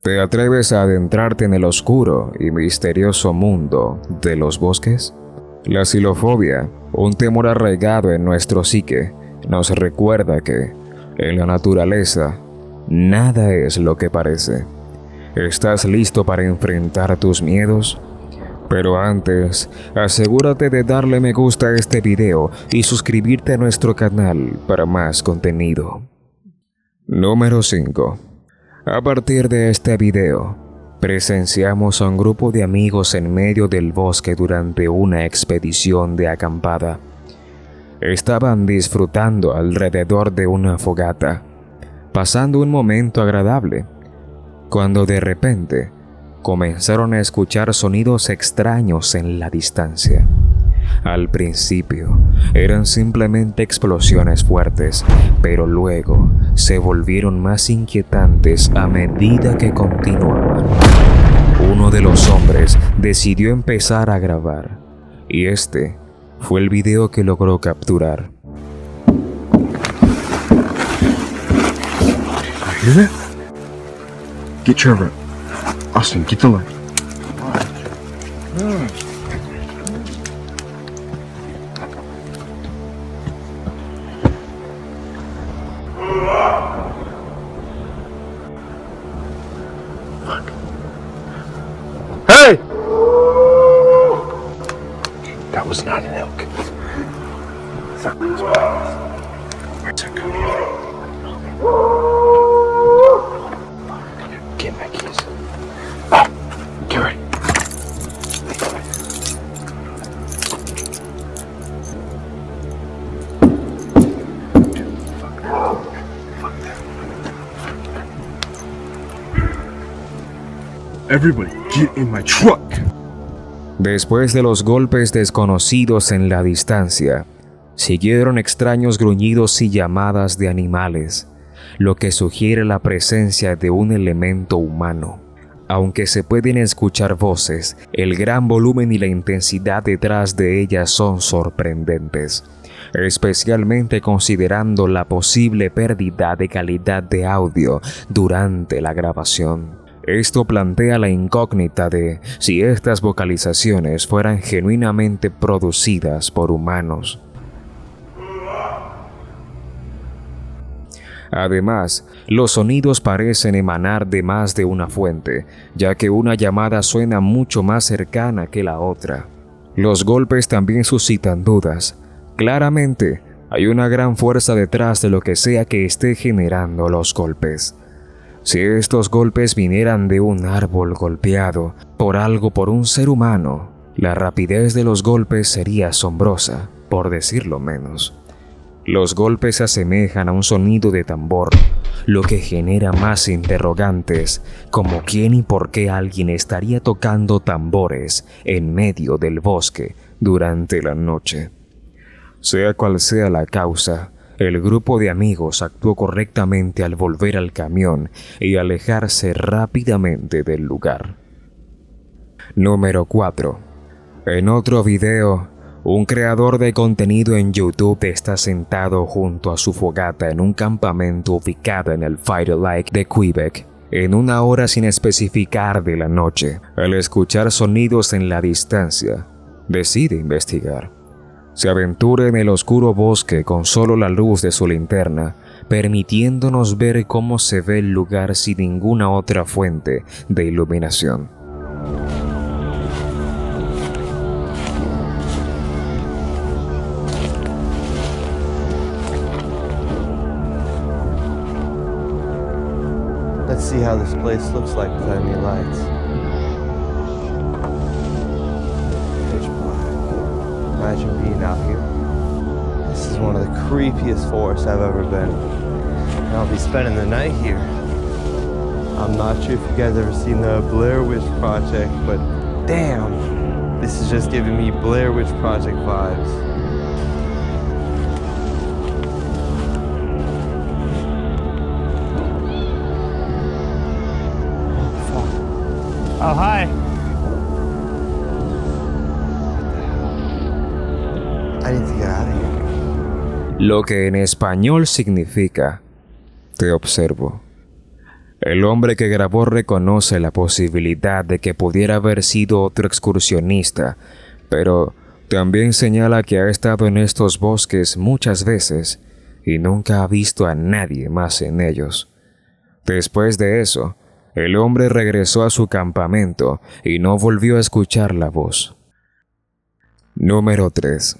¿Te atreves a adentrarte en el oscuro y misterioso mundo de los bosques? La xilofobia, un temor arraigado en nuestro psique, nos recuerda que, en la naturaleza, nada es lo que parece. ¿Estás listo para enfrentar tus miedos? Pero antes, asegúrate de darle me gusta a este video y suscribirte a nuestro canal para más contenido. Número 5. A partir de este video, presenciamos a un grupo de amigos en medio del bosque durante una expedición de acampada. Estaban disfrutando alrededor de una fogata, pasando un momento agradable, cuando de repente comenzaron a escuchar sonidos extraños en la distancia. Al principio eran simplemente explosiones fuertes, pero luego se volvieron más inquietantes a medida que continuaban. Uno de los hombres decidió empezar a grabar, y este fue el video que logró capturar. Hear that? Get Trevor. Austin, get the light. Fuck. Hey! That was not an elk. Something's wrong. Where's that coming from? Get my keys. Oh, get ready. Everybody, get in my truck. Después de los golpes desconocidos en la distancia, siguieron extraños gruñidos y llamadas de animales, lo que sugiere la presencia de un elemento humano. Aunque se pueden escuchar voces, el gran volumen y la intensidad detrás de ellas son sorprendentes, especialmente considerando la posible pérdida de calidad de audio durante la grabación. Esto plantea la incógnita de si estas vocalizaciones fueran genuinamente producidas por humanos. Además, los sonidos parecen emanar de más de una fuente, ya que una llamada suena mucho más cercana que la otra. Los golpes también suscitan dudas. Claramente, hay una gran fuerza detrás de lo que sea que esté generando los golpes. Si estos golpes vinieran de un árbol golpeado por un ser humano, la rapidez de los golpes sería asombrosa, por decirlo menos. Los golpes se asemejan a un sonido de tambor, lo que genera más interrogantes, como quién y por qué alguien estaría tocando tambores en medio del bosque durante la noche. Sea cual sea la causa, el grupo de amigos actuó correctamente al volver al camión y alejarse rápidamente del lugar. Número 4. En otro video, un creador de contenido en YouTube está sentado junto a su fogata en un campamento ubicado en el Fighter Lake de Quebec, en una hora sin especificar de la noche. Al escuchar sonidos en la distancia, decide investigar. Se aventura en el oscuro bosque con solo la luz de su linterna, permitiéndonos ver cómo se ve el lugar sin ninguna otra fuente de iluminación. Let's see how this place looks like without any lights. Imagine being out here. This is one of the creepiest forests I've ever been. And I'll be spending the night here. I'm not sure if you guys ever seen the Blair Witch Project, but damn, this is just giving me Blair Witch Project vibes. Oh, hi. I need to get out of here. Lo que en español significa "te observo". El hombre que grabó reconoce la posibilidad de que pudiera haber sido otro excursionista, pero también señala que ha estado en estos bosques muchas veces y nunca ha visto a nadie más en ellos. Después de eso, el hombre regresó a su campamento y no volvió a escuchar la voz. Número 3.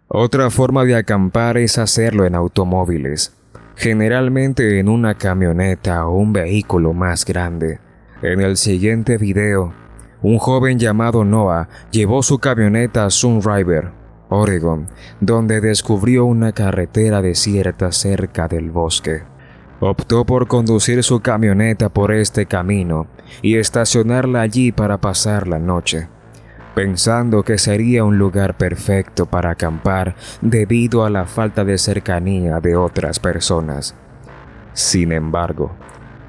Otra forma de acampar es hacerlo en automóviles, generalmente en una camioneta o un vehículo más grande. En el siguiente video, un joven llamado Noah llevó su camioneta a Sunriver, Oregon, donde descubrió una carretera desierta cerca del bosque. Optó por conducir su camioneta por este camino y estacionarla allí para pasar la noche, pensando que sería un lugar perfecto para acampar debido a la falta de cercanía de otras personas. Sin embargo,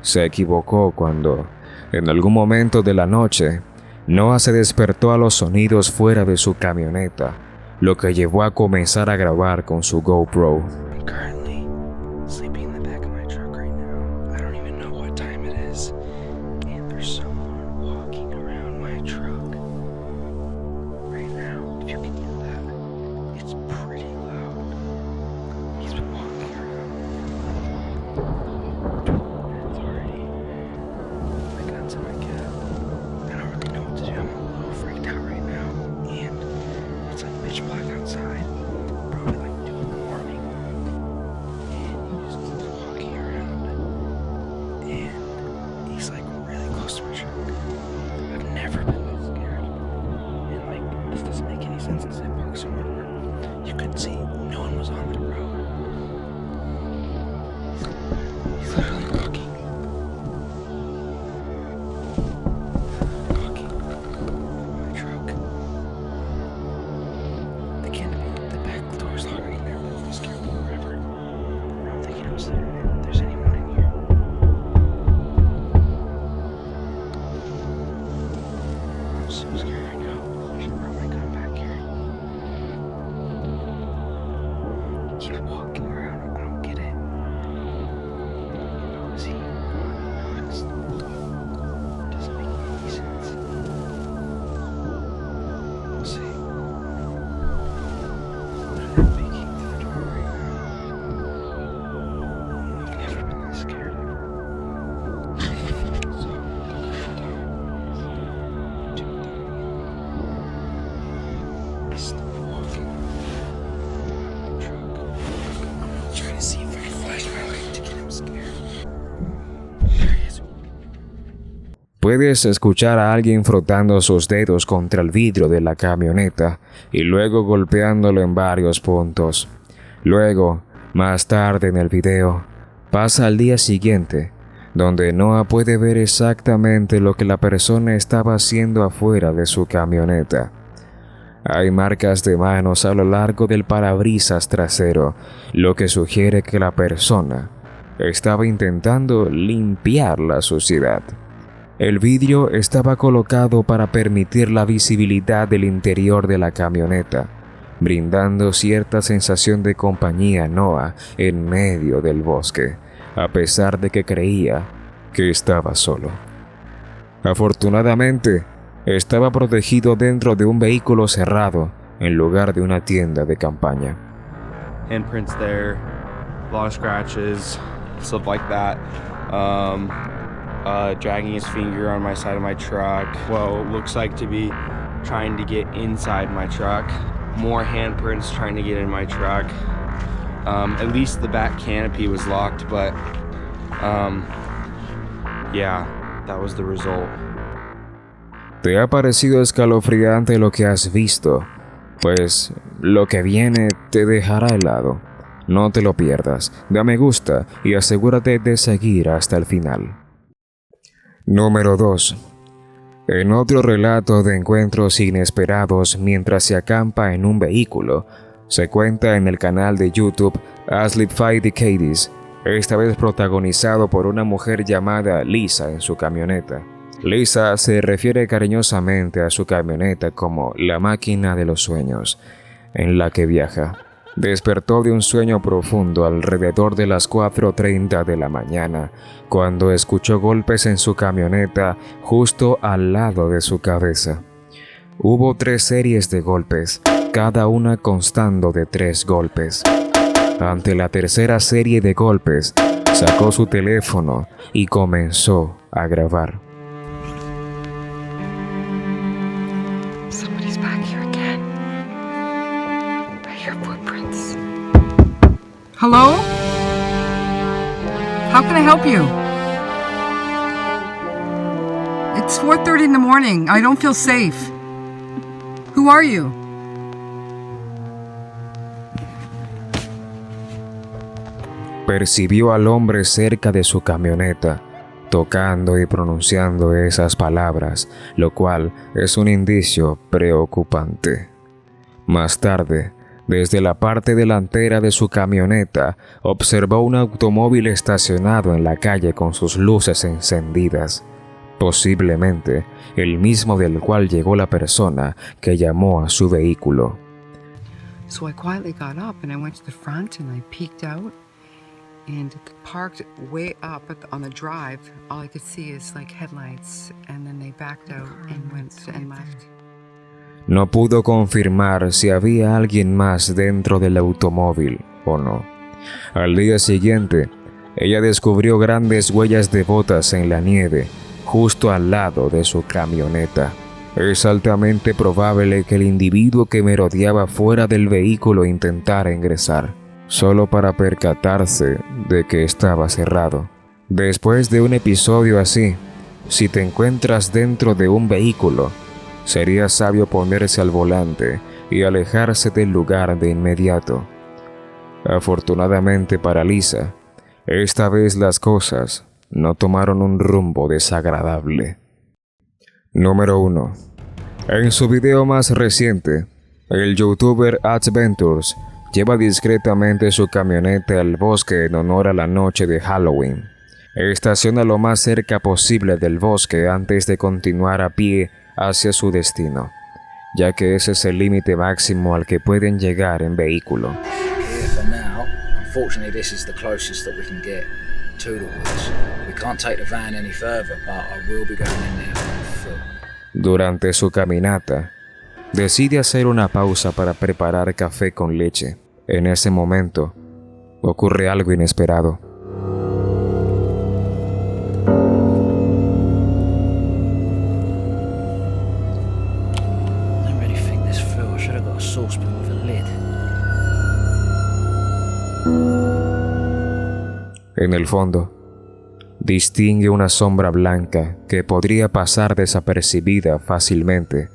se equivocó cuando, en algún momento de la noche, Noah se despertó a los sonidos fuera de su camioneta, lo que llevó a comenzar a grabar con su GoPro. Puedes escuchar a alguien frotando sus dedos contra el vidrio de la camioneta y luego golpeándolo en varios puntos. Luego, más tarde en el video, pasa al día siguiente, donde Noah puede ver exactamente lo que la persona estaba haciendo afuera de su camioneta. Hay marcas de manos a lo largo del parabrisas trasero, lo que sugiere que la persona estaba intentando limpiar la suciedad. El vidrio estaba colocado para permitir la visibilidad del interior de la camioneta, brindando cierta sensación de compañía a Noah en medio del bosque, a pesar de que creía que estaba solo. Afortunadamente, estaba protegido dentro de un vehículo cerrado en lugar de una tienda de campaña. Handprints there, a lot of scratches, stuff like that. Dragging his finger on my side of my truck. Well, it looks like to be trying to get inside my truck. More handprints trying to get in my truck. At least the back canopy was locked, but yeah, that was the result. ¿Te ha parecido escalofriante lo que has visto? Pues lo que viene te dejará helado. No te lo pierdas, da me gusta y asegúrate de seguir hasta el final. Número 2. En otro relato de encuentros inesperados mientras se acampa en un vehículo, se cuenta en el canal de YouTube Asleep Fight Decades, esta vez protagonizado por una mujer llamada Lisa en su camioneta. Lisa se refiere cariñosamente a su camioneta como la máquina de los sueños, en la que viaja. Despertó de un sueño profundo alrededor de las 4:30 de la mañana, cuando escuchó golpes en su camioneta justo al lado de su cabeza. Hubo 3 series de golpes, cada una constando de 3 golpes. Ante la tercera serie de golpes, sacó su teléfono y comenzó a grabar. Somebody's back here again. I hear footprints. Hello? How can I help you? It's 4:30 in the morning. I don't feel safe. Who are you? Percibió al hombre cerca de su camioneta, tocando y pronunciando esas palabras, lo cual es un indicio preocupante. Más tarde, desde la parte delantera de su camioneta, observó un automóvil estacionado en la calle con sus luces encendidas, posiblemente el mismo del cual llegó la persona que llamó a su vehículo. So I quietly got up and I went to the front and I peeked out and parked way up on the drive. All I could see is like headlights, and then they backed out and went and left. No pudo confirmar si había alguien más dentro del automóvil o no. Al día siguiente, ella descubrió grandes huellas de botas en la nieve justo al lado de su camioneta. Es altamente probable que el individuo que merodeaba fuera del vehículo intentara ingresar, solo para percatarse de que estaba cerrado. Después de un episodio así, si te encuentras dentro de un vehículo, sería sabio ponerse al volante y alejarse del lugar de inmediato. Afortunadamente para Lisa, esta vez las cosas no tomaron un rumbo desagradable. Número 1. En su video más reciente, el youtuber Adventures lleva discretamente su camioneta al bosque en honor a la noche de Halloween. Estaciona lo más cerca posible del bosque antes de continuar a pie hacia su destino, ya que ese es el límite máximo al que pueden llegar en vehículo. Here for now. Unfortunately, this is the closest that we can get to the woods. We can't take the van any further, but I will be going in there on foot. Durante su caminata, decide hacer una pausa para preparar café con leche. En ese momento, ocurre algo inesperado. I don't really think this through. I should have got a saucepan with a lid. En el fondo, distingue una sombra blanca que podría pasar desapercibida fácilmente.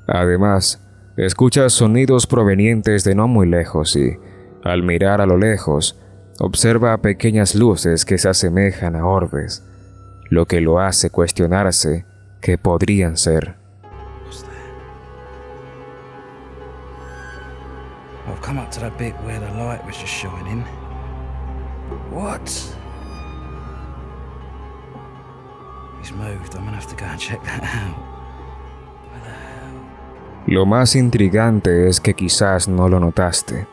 Además, escucha sonidos provenientes de no muy lejos y, al mirar a lo lejos, observa pequeñas luces que se asemejan a orbes, lo que lo hace cuestionarse qué podrían ser. What's that? I've come up to that bit where the light was just shining. What? He's moved. I'm gonna have to go and check that out. Where the hell? Lo más intrigante es que quizás no lo notaste.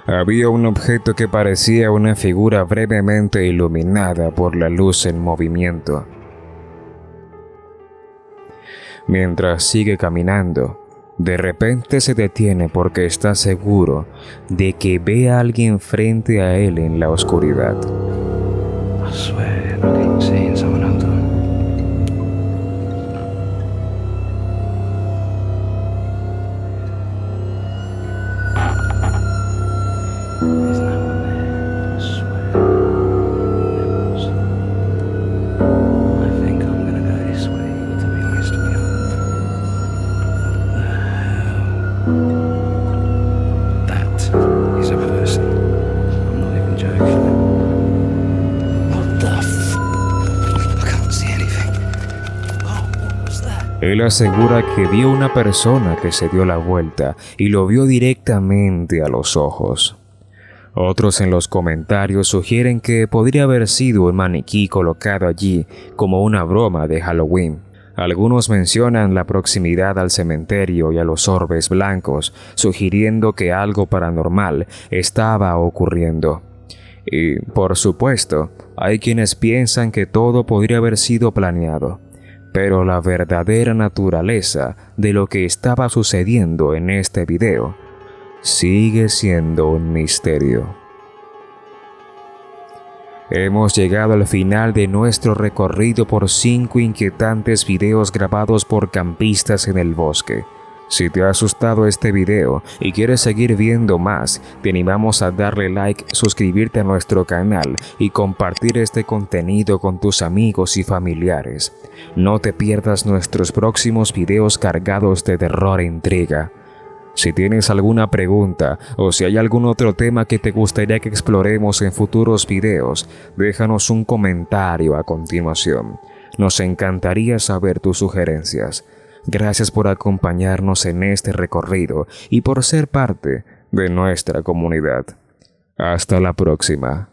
Había un objeto que parecía una figura brevemente iluminada por la luz en movimiento. Mientras sigue caminando, de repente se detiene porque está seguro de que ve a alguien frente a él en la oscuridad. I swear, I keep seeing someone. Hold on. There's no one there. I swear. There was. I think I'm gonna go this way, to be honest with you. What the hell? That is a person. I'm not even joking. What the f? I can't see anything. Oh, what was that? Él asegura que vio una persona que se dio la vuelta y lo vio directamente a los ojos. Otros en los comentarios sugieren que podría haber sido un maniquí colocado allí como una broma de Halloween. Algunos mencionan la proximidad al cementerio y a los orbes blancos, sugiriendo que algo paranormal estaba ocurriendo. Y, por supuesto, hay quienes piensan que todo podría haber sido planeado, pero la verdadera naturaleza de lo que estaba sucediendo en este video sigue siendo un misterio. Hemos llegado al final de nuestro recorrido por 5 inquietantes videos grabados por campistas en el bosque. Si te ha asustado este video y quieres seguir viendo más, te animamos a darle like, suscribirte a nuestro canal y compartir este contenido con tus amigos y familiares. No te pierdas nuestros próximos videos cargados de terror e intriga. Si tienes alguna pregunta o si hay algún otro tema que te gustaría que exploremos en futuros videos, déjanos un comentario a continuación. Nos encantaría saber tus sugerencias. Gracias por acompañarnos en este recorrido y por ser parte de nuestra comunidad. Hasta la próxima.